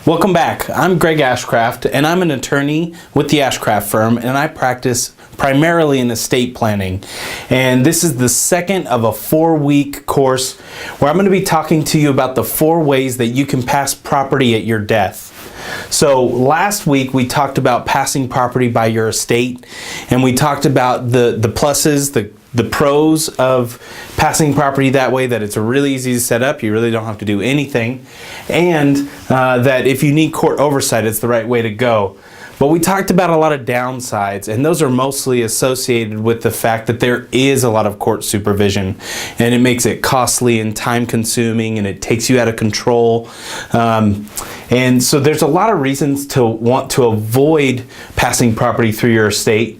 Welcome back. I'm Greg Ashcraft, and I'm an attorney with the Ashcraft firm, and I practice primarily in estate planning. And this is the second of a 4-week course where I'm going to be talking to you about the 4 ways that you can pass property at your death. So last week we talked about passing property by your estate, and we talked about the pluses, the pros of passing property that way, that it's really easy to set up, you really don't have to do anything, and that if you need court oversight, it's the right way to go. But we talked about a lot of downsides, and those are mostly associated with the fact that there is a lot of court supervision, and it makes it costly and time consuming, and it takes you out of control. And so there's a lot of reasons to want to avoid passing property through your estate.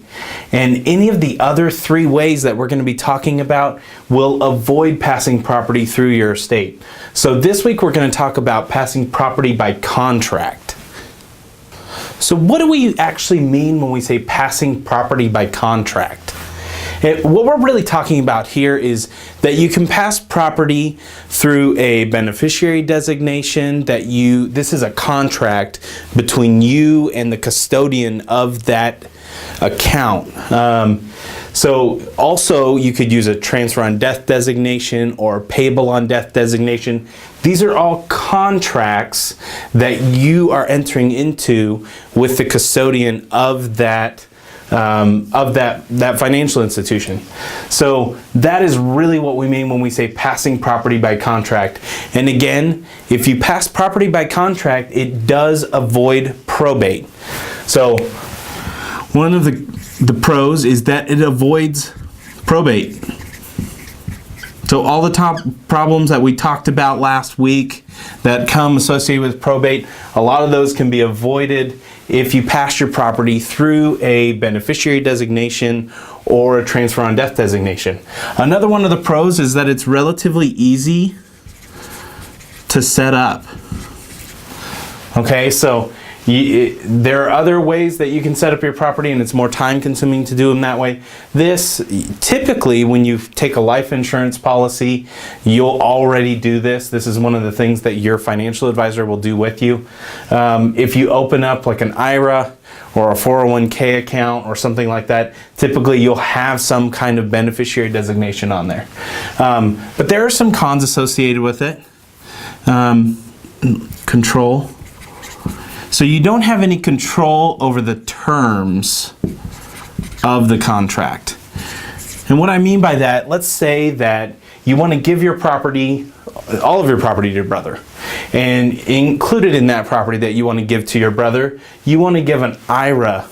And any of the other 3 ways that we're going to be talking about will avoid passing property through your estate. So this week we're going to talk about passing property by contract. So what do we actually mean when we say passing property by contract? What we're really talking about here is that you can pass property through a beneficiary designation, this is a contract between you and the custodian of that account. So also you could use a transfer on death designation or payable on death designation. These are all contracts that you are entering into with the custodian of that financial institution. So that is really what we mean when we say passing property by contract. And again, if you pass property by contract, it does avoid probate. So one of the pros is that it avoids probate. So all the top problems that we talked about last week that come associated with probate, a lot of those can be avoided if you pass your property through a beneficiary designation or a transfer on death designation. Another one of the pros is that it's relatively easy to set up. Okay, so there are other ways that you can set up your property, and it's more time consuming to do them that way. This, typically when you take a life insurance policy, you'll already do this. This is one of the things that your financial advisor will do with you. If you open up like an IRA or a 401k account or something like that, typically you'll have some kind of beneficiary designation on there. But there are some cons associated with it. Control. So you don't have any control over the terms of the contract. And what I mean by that, let's say that you want to give your property, all of your property to your brother. And included in that property that you want to give to your brother, you want to give an IRA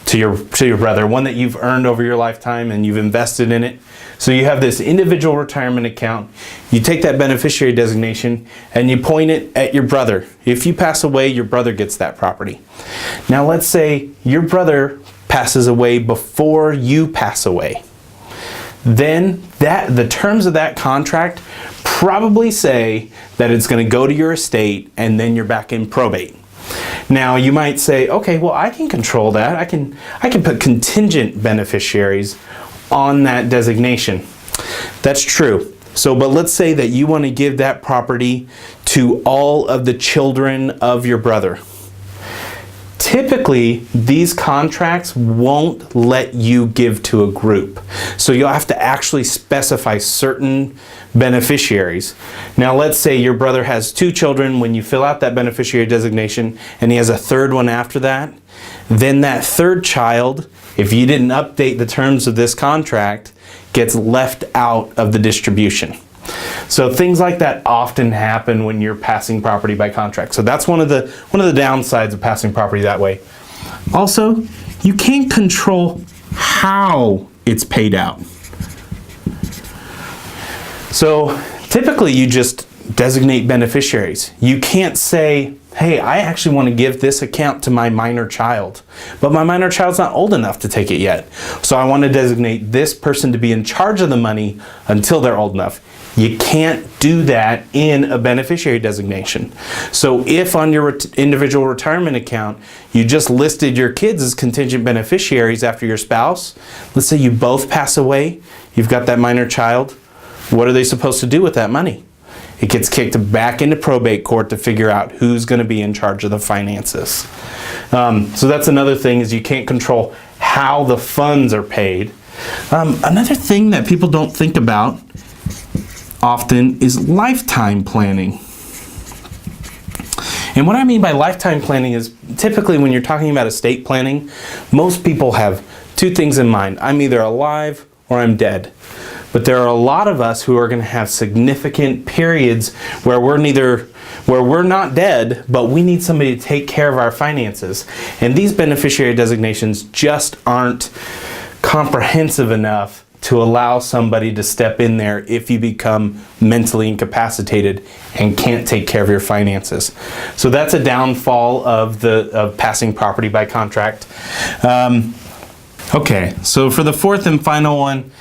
to your brother, one that you've earned over your lifetime and you've invested in it. So you have this individual retirement account. You take that beneficiary designation and you point it at your brother. If you pass away, your brother gets that property. Now let's say your brother passes away before you pass away. Then the terms of that contract probably say that it's going to go to your estate and then you're back in probate. Now you might say, okay, well I can control that. I can put contingent beneficiaries on that designation. That's true. So, but let's say that you want to give that property to all of the children of your brother. Typically, these contracts won't let you give to a group. So you'll have to actually specify certain beneficiaries. Now let's say your brother has 2 children. When you fill out that beneficiary designation and he has a 3rd one after that, then that 3rd child, if you didn't update the terms of this contract, gets left out of the distribution. So things like that often happen when you're passing property by contract. So that's one of the downsides of passing property that way. Also, you can't control how it's paid out. So typically you just designate beneficiaries. You can't say, hey, I actually want to give this account to my minor child, but my minor child's not old enough to take it yet. So I want to designate this person to be in charge of the money until they're old enough. You can't do that in a beneficiary designation. So if on your individual retirement account, you just listed your kids as contingent beneficiaries after your spouse, let's say you both pass away, you've got that minor child, what are they supposed to do with that money? It gets kicked back into probate court to figure out who's going to be in charge of the finances. So that's another thing, is you can't control how the funds are paid. Another thing that people don't think about often is lifetime planning. And what I mean by lifetime planning is typically when you're talking about estate planning, most people have two things in mind. I'm either alive or I'm dead. But there are a lot of us who are going to have significant periods where we're not dead, but we need somebody to take care of our finances. And these beneficiary designations just aren't comprehensive enough to allow somebody to step in there if you become mentally incapacitated and can't take care of your finances. So that's a downfall of passing property by contract. Okay, so for the fourth and final one,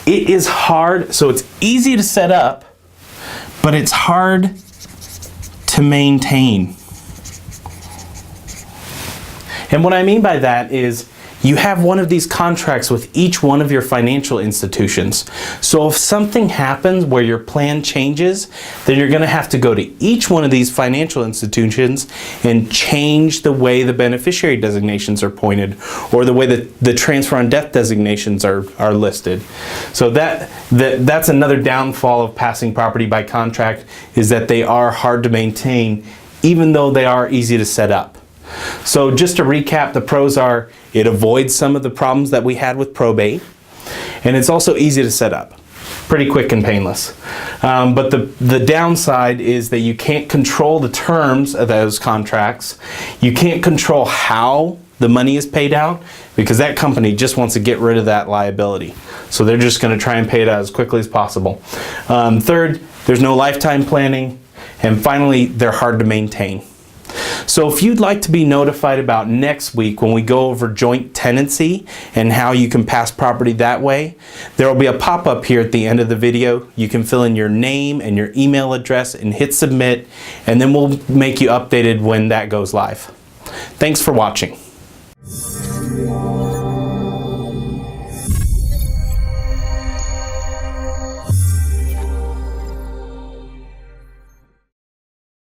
it is hard. So it's easy to set up, but it's hard to maintain. And what I mean by that is you have one of these contracts with each one of your financial institutions. So if something happens where your plan changes, then you're going to have to go to each one of these financial institutions and change the way the beneficiary designations are pointed, or the way that the transfer on death designations are listed. So that's another downfall of passing property by contract, is that they are hard to maintain, even though they are easy to set up. So just to recap, the pros are it avoids some of the problems that we had with probate, and it's also easy to set up, pretty quick and painless. But the downside is that you can't control the terms of those contracts. You can't control how the money is paid out, because that company just wants to get rid of that liability. So they're just going to try and pay it out as quickly as possible. Third, there's no lifetime planning. And finally, they're hard to maintain. So if you'd like to be notified about next week when we go over joint tenancy and how you can pass property that way, there will be a pop-up here at the end of the video. You can fill in your name and your email address and hit submit, and then we'll make you updated when that goes live. Thanks for watching.